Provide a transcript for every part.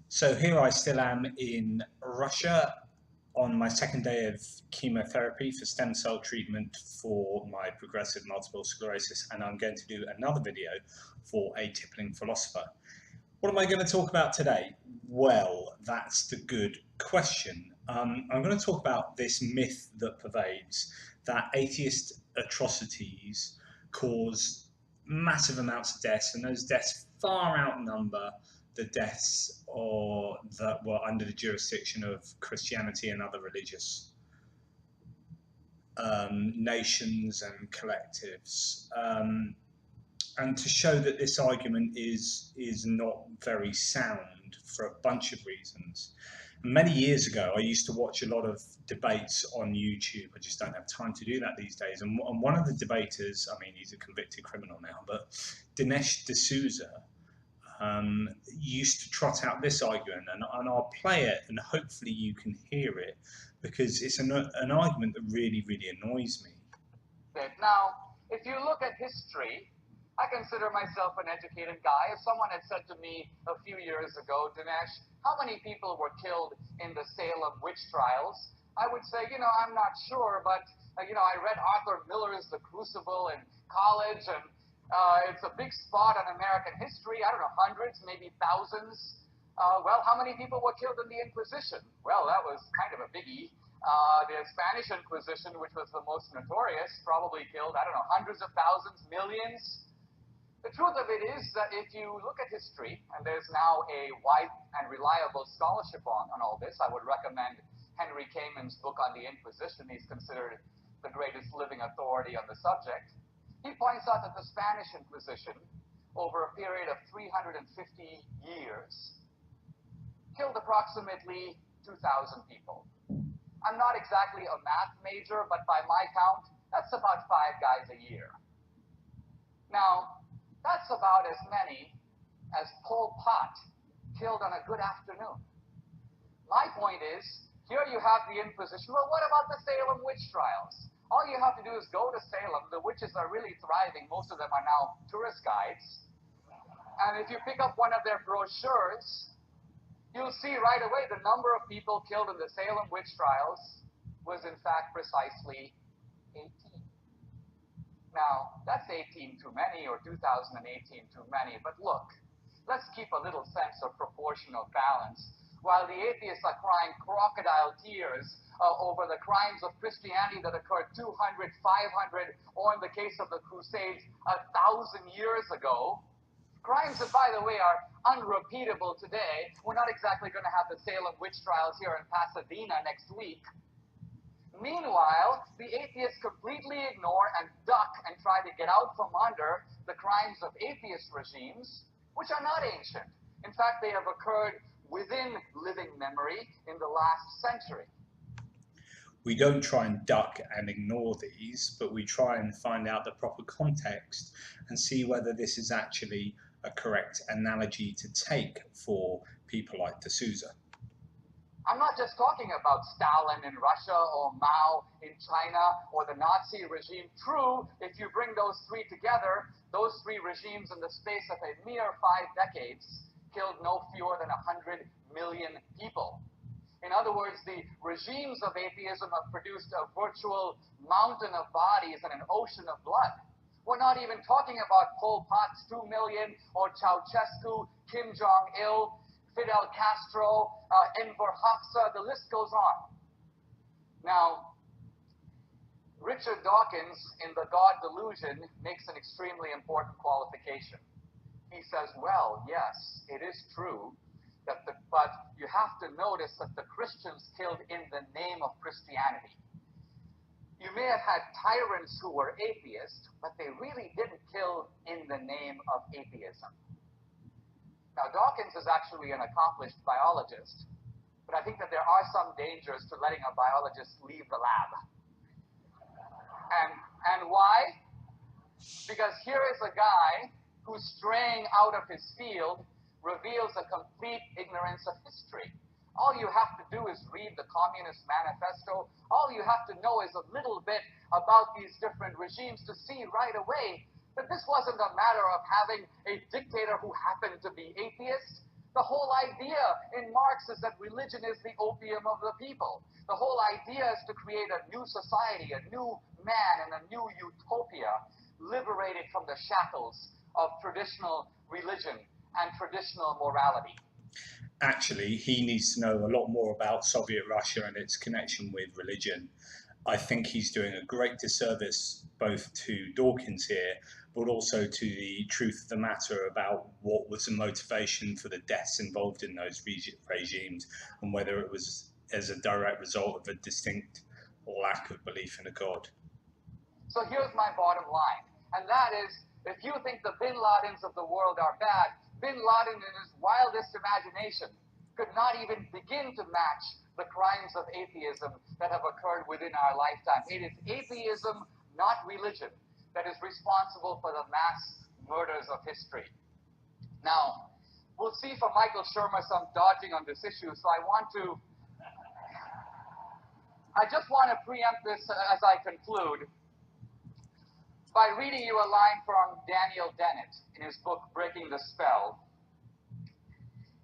So here I still am in Russia on my second day of chemotherapy for stem cell treatment for my progressive multiple sclerosis, and I'm going to do another video for a tippling philosopher. What am I going to talk about today? Well, that's the good question. I'm going to talk about this myth that pervades that atheist atrocities cause massive amounts of deaths, and those deaths far outnumber the deaths that were under the jurisdiction of Christianity and other religious nations and collectives. And to show that this argument is not very sound for a bunch of reasons. Many years ago, I used to watch a lot of debates on YouTube. I just don't have time to do that these days. And one of the debaters, I mean, he's a convicted criminal now, but Dinesh D'Souza used to trot out this argument, and I'll play it, and hopefully you can hear it, because it's an argument that really, really annoys me. Now, if you look at history, I consider myself an educated guy. If someone had said to me a few years ago, Dinesh, how many people were killed in the Salem witch trials? I would say, I'm not sure, but, I read Arthur Miller's The Crucible in college, and it's a big spot on American history. I don't know, hundreds, maybe thousands. Well, how many people were killed in the Inquisition? Well, that was kind of a biggie. The Spanish Inquisition, which was the most notorious, probably killed, I don't know, hundreds of thousands, millions. The truth of it is that if you look at history, and there's now a wide and reliable scholarship on all this, I would recommend Henry Kamen's book on the Inquisition. He's considered the greatest living authority on the subject. He points out that the Spanish Inquisition, over a period of 350 years, killed approximately 2,000 people. I'm not exactly a math major, but by my count, that's about 5 guys a year. Now, that's about as many as Pol Pot killed on a good afternoon. My point is, here you have the Inquisition. Well, what about the Salem witch trials? All you have to do is go to Salem. The witches are really thriving. Most of them are now tourist guides. And if you pick up one of their brochures, you'll see right away the number of people killed in the Salem witch trials was in fact precisely 18. Now, that's 18 too many, or 2018 too many, but look, let's keep a little sense of proportional balance. While the atheists are crying crocodile tears over the crimes of Christianity that occurred 200, 500, or in the case of the Crusades, 1,000 years ago, crimes that, by the way, are unrepeatable today. We're not exactly going to have the Salem witch trials here in Pasadena next week. Meanwhile, the atheists completely ignore and duck and try to get out from under the crimes of atheist regimes, which are not ancient. In fact, they have occurred within living memory in the last century. We don't try and duck and ignore these, but we try and find out the proper context and see whether this is actually a correct analogy to take for people like D'Souza. I'm not just talking about Stalin in Russia or Mao in China or the Nazi regime. True, if you bring those three together, those three regimes in the space of a mere 5 decades killed no fewer than 100 million people. In other words, the regimes of atheism have produced a virtual mountain of bodies and an ocean of blood. We're not even talking about Pol Pot's 2 million or Ceausescu, Kim Jong-il, Fidel Castro, Enver Hoxha, the list goes on. Now, Richard Dawkins in The God Delusion makes an extremely important qualification. He says, well, yes, it is true, but you have to notice that the Christians killed in the name of Christianity. You may have had tyrants who were atheists, but they really didn't kill in the name of atheism. Now, Dawkins is actually an accomplished biologist, but I think that there are some dangers to letting a biologist leave the lab. And why? Because here is a guy who's straying out of his field, reveals a complete ignorance of history. All you have to do is read the Communist Manifesto. All you have to know is a little bit about these different regimes to see right away that this wasn't a matter of having a dictator who happened to be atheist. The whole idea in Marx is that religion is the opium of the people. The whole idea is to create a new society, a new man, and a new utopia, liberated from the shackles of traditional religion and traditional morality. Actually, he needs to know a lot more about Soviet Russia and its connection with religion. I think he's doing a great disservice both to Dawkins here, but also to the truth of the matter about what was the motivation for the deaths involved in those regimes, and whether it was as a direct result of a distinct lack of belief in a god. So here's my bottom line, and that is, if you think the Bin Ladens of the world are bad, Bin Laden in his wildest imagination could not even begin to match the crimes of atheism that have occurred within our lifetime. It is atheism, not religion, that is responsible for the mass murders of history. Now, we'll see from Michael Shermer some dodging on this issue, so I just want to preempt this as I conclude by reading you a line from Daniel Dennett in his book, Breaking the Spell.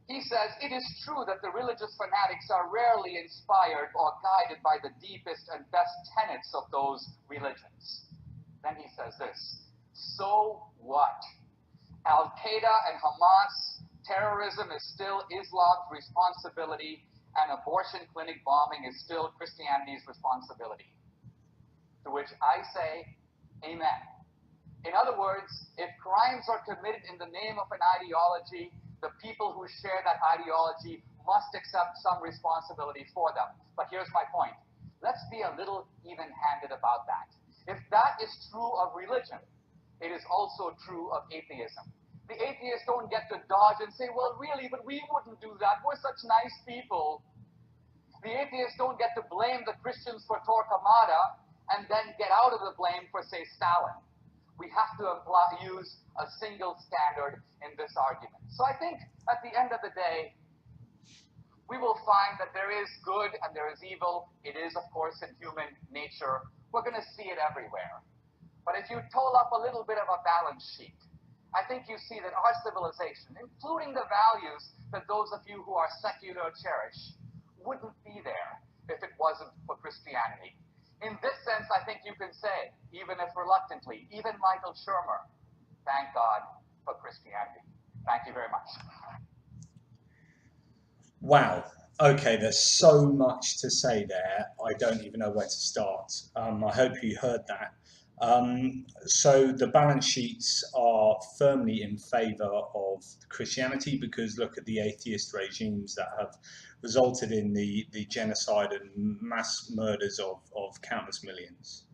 He says, "It is true that the religious fanatics are rarely inspired or guided by the deepest and best tenets of those religions." Then he says this, "So what? Al-Qaeda and Hamas, terrorism is still Islam's responsibility, and abortion clinic bombing is still Christianity's responsibility." To which I say, amen. In other words, if crimes are committed in the name of an ideology, the people who share that ideology must accept some responsibility for them. But here's my point. Let's be a little even-handed about that. If that is true of religion, it is also true of atheism. The atheists don't get to dodge and say, well, really, but we wouldn't do that. We're such nice people. The atheists don't get to blame the Christians for Torquemada and then get out of the blame for, say, Stalin. We have to use a single standard in this argument. So I think at the end of the day, we will find that there is good and there is evil. It is, of course, in human nature. We're going to see it everywhere. But if you toll up a little bit of a balance sheet, I think you see that our civilization, including the values that those of you who are secular cherish, wouldn't be there if it wasn't for Christianity. In this sense, I think you can say, even if reluctantly, even Michael Shermer, thank God for Christianity. Thank you very much. Wow. Okay, there's so much to say there. I don't even know where to start. I hope you heard that. So the balance sheets are firmly in favour of Christianity, because look at the atheist regimes that have resulted in the genocide and mass murders of countless millions.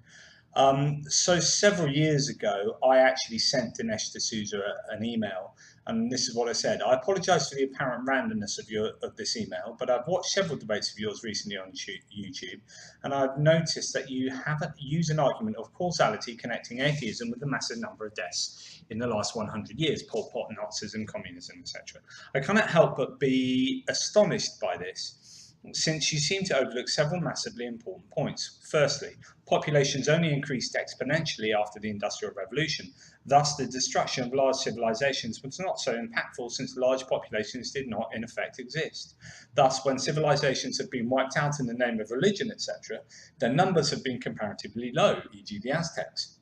So several years ago, I actually sent Dinesh D'Souza an email, and this is what I said. I apologise for the apparent randomness of this email, but I've watched several debates of yours recently on YouTube, and I've noticed that you have used an argument of causality connecting atheism with the massive number of deaths in the last 100 years, Pol Pot, Nazism, communism, etc. I cannot help but be astonished by this, since you seem to overlook several massively important points. Firstly, populations only increased exponentially after the Industrial Revolution. Thus, the destruction of large civilizations was not so impactful, since large populations did not, in effect, exist. Thus, when civilizations have been wiped out in the name of religion, etc., their numbers have been comparatively low, e.g. the Aztecs.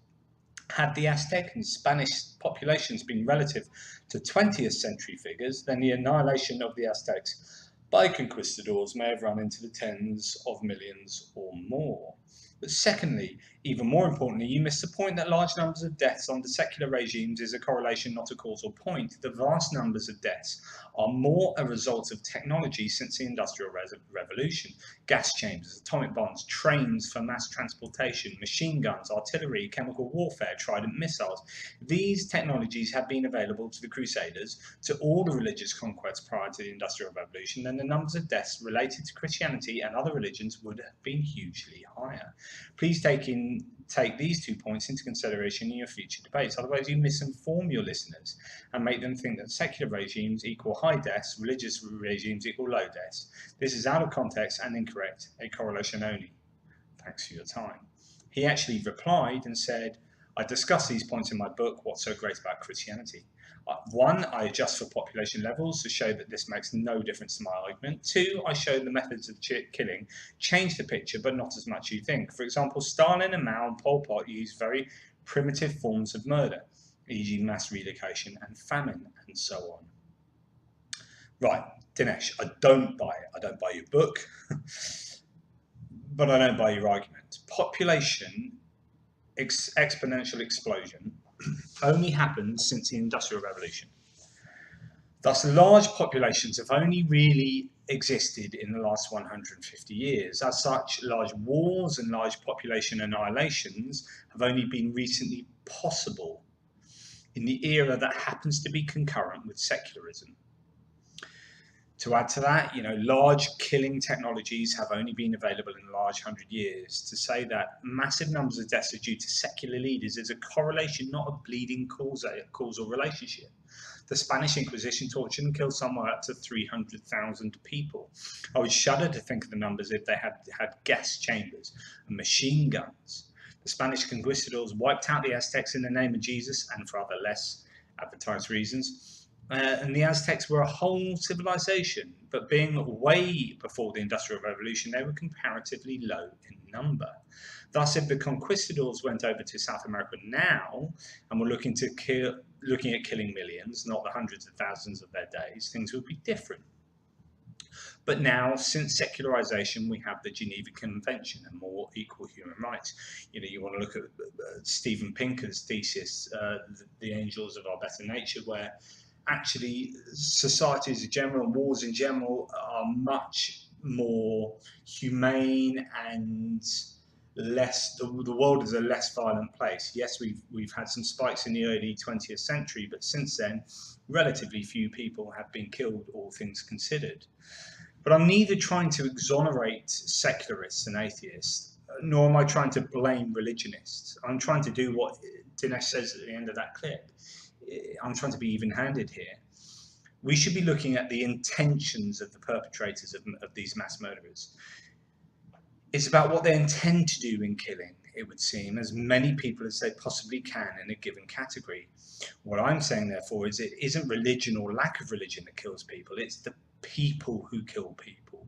Had the Aztec and Spanish populations been relative to 20th century figures, then the annihilation of the Aztecs by conquistadors may have run into the tens of millions or more. But secondly, even more importantly, you miss the point that large numbers of deaths under secular regimes is a correlation, not a causal point. The vast numbers of deaths are more a result of technology since the Industrial Revolution. Gas chambers, atomic bombs, trains for mass transportation, machine guns, artillery, chemical warfare, trident missiles. These technologies have been available to the Crusaders, to all the religious conquests prior to the Industrial Revolution, then the numbers of deaths related to Christianity and other religions would have been hugely higher. Please take these 2 points into consideration in your future debates, otherwise you misinform your listeners and make them think that secular regimes equal high deaths, religious regimes equal low deaths. This is out of context and incorrect, a correlation only. Thanks for your time. He actually replied and said, I discuss these points in my book, What's So Great About Christianity. One, I adjust for population levels to show that this makes no difference to my argument. Two, I show the methods of killing change the picture, but not as much as you think. For example, Stalin and Mao and Pol Pot used very primitive forms of murder, e.g. mass relocation and famine, and so on. Right, Dinesh, I don't buy it. I don't buy your book, but I don't buy your argument. Population exponential explosion only happened since the Industrial Revolution. Thus, large populations have only really existed in the last 150 years. As such, large wars and large population annihilations have only been recently possible in the era that happens to be concurrent with secularism. To add to that, large killing technologies have only been available in the last 100 years. To say that massive numbers of deaths are due to secular leaders is a correlation, not a bleeding causal relationship. The Spanish Inquisition tortured and killed somewhere up to 300,000 people. I would shudder to think of the numbers if they had gas chambers and machine guns. The Spanish conquistadors wiped out the Aztecs in the name of Jesus and for other less advertised reasons. And the Aztecs were a whole civilization, but being way before the Industrial Revolution, they were comparatively low in number. Thus, if the conquistadors went over to South America now and were looking at killing millions, not the hundreds of thousands of their days, things would be different. But now, since secularization, we have the Geneva Convention and more equal human rights. You want to look at Steven Pinker's thesis, The Angels of Our Better Nature, where actually societies in general, wars in general, are much more humane and less. The world is a less violent place. Yes, we've had some spikes in the early 20th century, but since then, relatively few people have been killed, all things considered. But I'm neither trying to exonerate secularists and atheists, nor am I trying to blame religionists. I'm trying to do what Dinesh says at the end of that clip. I'm trying to be even-handed here. We should be looking at the intentions of the perpetrators of these mass murderers. It's about what they intend to do in killing, it would seem, as many people as they possibly can in a given category. What I'm saying, therefore, is it isn't religion or lack of religion that kills people, it's the people who kill people.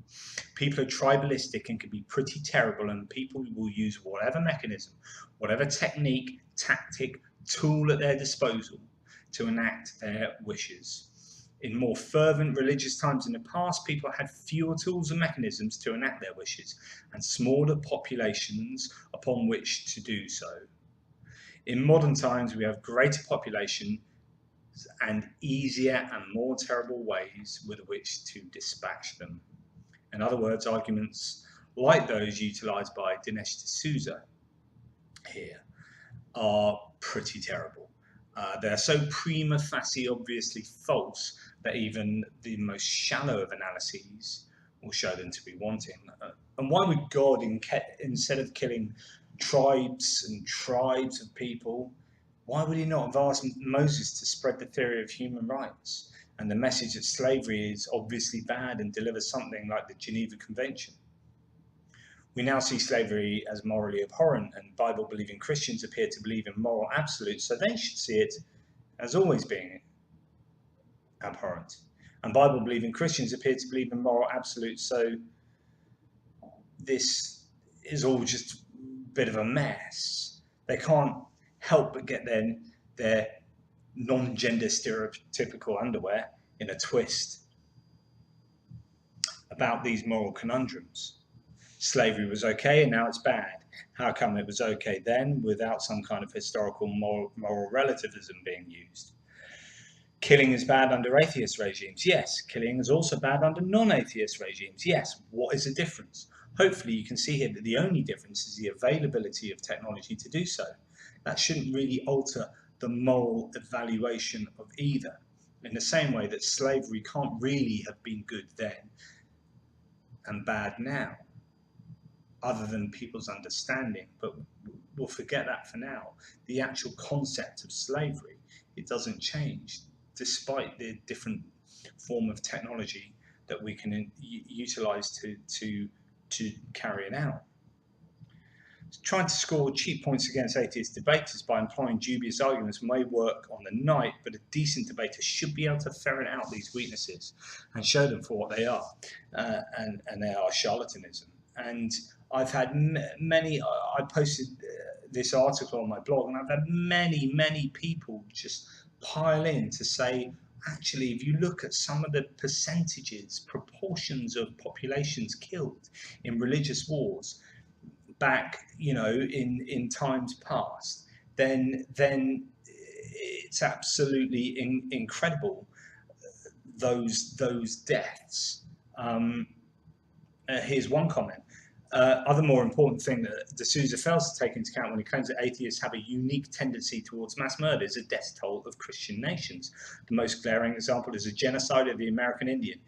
People are tribalistic and can be pretty terrible, and people will use whatever mechanism, whatever technique, tactic, tool at their disposal to enact their wishes. In more fervent religious times in the past, people had fewer tools and mechanisms to enact their wishes, and smaller populations upon which to do so. In modern times, we have greater population and easier and more terrible ways with which to dispatch them. In other words, arguments like those utilised by Dinesh D'Souza here are pretty terrible. They're so prima facie obviously false that even the most shallow of analyses will show them to be wanting. And why would God, instead of killing tribes and tribes of people, why would he not have asked Moses to spread the theory of human rights and the message that slavery is obviously bad and deliver something like the Geneva Convention? We now see slavery as morally abhorrent, and Bible-believing Christians appear to believe in moral absolutes, so they should see it as always being abhorrent. And Bible-believing Christians appear to believe in moral absolutes, so this is all just a bit of a mess. They can't help but get their non-gender stereotypical underwear in a twist about these moral conundrums. Slavery was okay and now it's bad. How come it was okay then without some kind of historical moral relativism being used? Killing is bad under atheist regimes. Yes. Killing is also bad under non-atheist regimes. Yes. What is the difference? Hopefully you can see here that the only difference is the availability of technology to do so. That shouldn't really alter the moral evaluation of either, in the same way that slavery can't really have been good then and bad now, other than people's understanding, but we'll forget that for now. The actual concept of slavery, it doesn't change, despite the different form of technology that we can utilize to carry it out. Trying to score cheap points against atheist debaters by employing dubious arguments may work on the night, but a decent debater should be able to ferret out these weaknesses and show them for what they are, and they are charlatanism. And I've had many. I posted this article on my blog, and I've had many people just pile in to say, actually, if you look at some of the percentages, proportions of populations killed in religious wars back, in times past, then it's absolutely incredible, those deaths. Here's one comment. Other more important thing that D'Souza fails to take into account when he claims that atheists have a unique tendency towards mass murder is the death toll of Christian nations. The most glaring example is the genocide of the American Indian.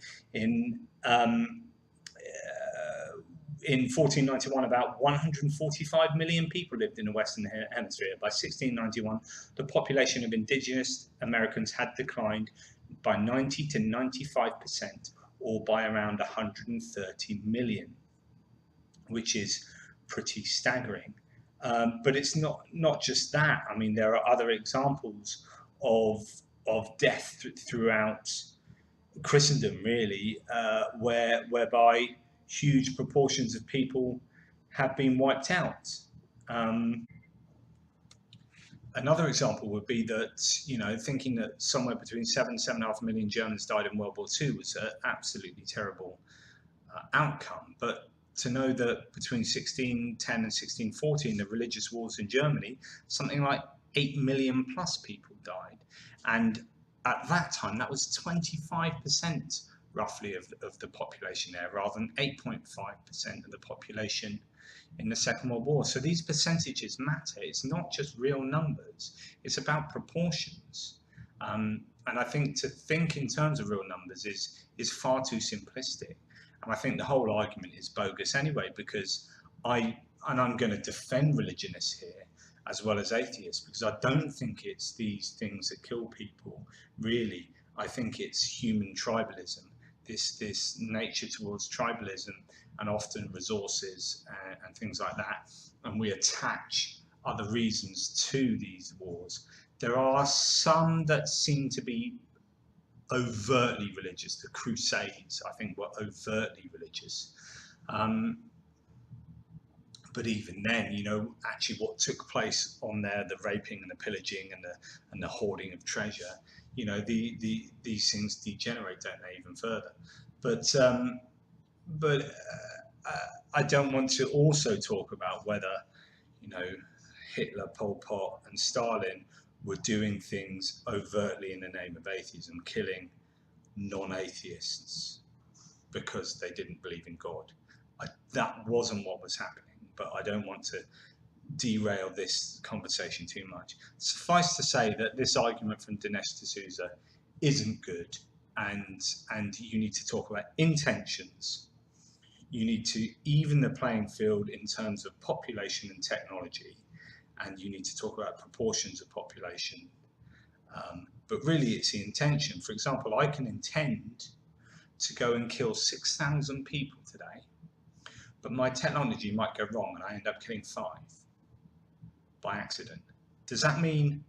In 1491, about 145 million people lived in the Western Hemisphere. By 1691, the population of indigenous Americans had declined by 90 to 95%, or by around 130 million, which is pretty staggering. But it's not just that. I mean, there are other examples of death throughout Christendom, really, whereby huge proportions of people have been wiped out. Another example would be that, thinking that somewhere between 7.5 million Germans died in World War II was an absolutely terrible outcome. But to know that between 1610 and 1614, the religious wars in Germany, something like 8 million plus people died. And at that time, that was 25% roughly of the population there, rather than 8.5% of the population in the Second World War. So these percentages matter. It's not just real numbers, it's about proportions. And I think to think in terms of real numbers is far too simplistic. And I think the whole argument is bogus anyway, because I'm going to defend religionists here as well as atheists, because I don't think it's these things that kill people, really. I think it's human tribalism, this nature towards tribalism, and often resources and things like that. And we attach other reasons to these wars. There are some that seem to be overtly religious. The Crusades, I think, were overtly religious. But even then, actually what took place on there, the raping and the pillaging and the hoarding of treasure, these things degenerate, don't they, even further. But I don't want to also talk about whether, Hitler, Pol Pot and Stalin were doing things overtly in the name of atheism, killing non-atheists because they didn't believe in God. That wasn't what was happening, but I don't want to derail this conversation too much. Suffice to say that this argument from Dinesh D'Souza isn't good, and you need to talk about intentions. You need to even the playing field in terms of population and technology, and you need to talk about proportions of population. But really it's the intention. For example, I can intend to go and kill 6,000 people today, but my technology might go wrong and I end up killing 5 by accident. Does that mean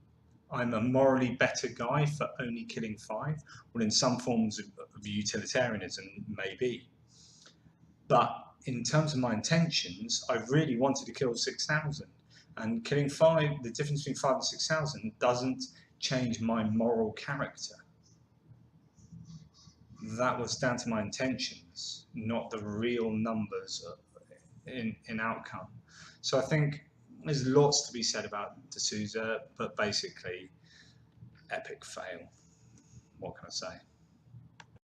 I'm a morally better guy for only killing 5? Well, in some forms of utilitarianism, maybe. But in terms of my intentions, I really wanted to kill 6,000. And killing 5, the difference between 5 and 6,000 doesn't change my moral character. That was down to my intentions, not the real numbers in outcome. So I think there's lots to be said about D'Souza, but basically, epic fail. What can I say?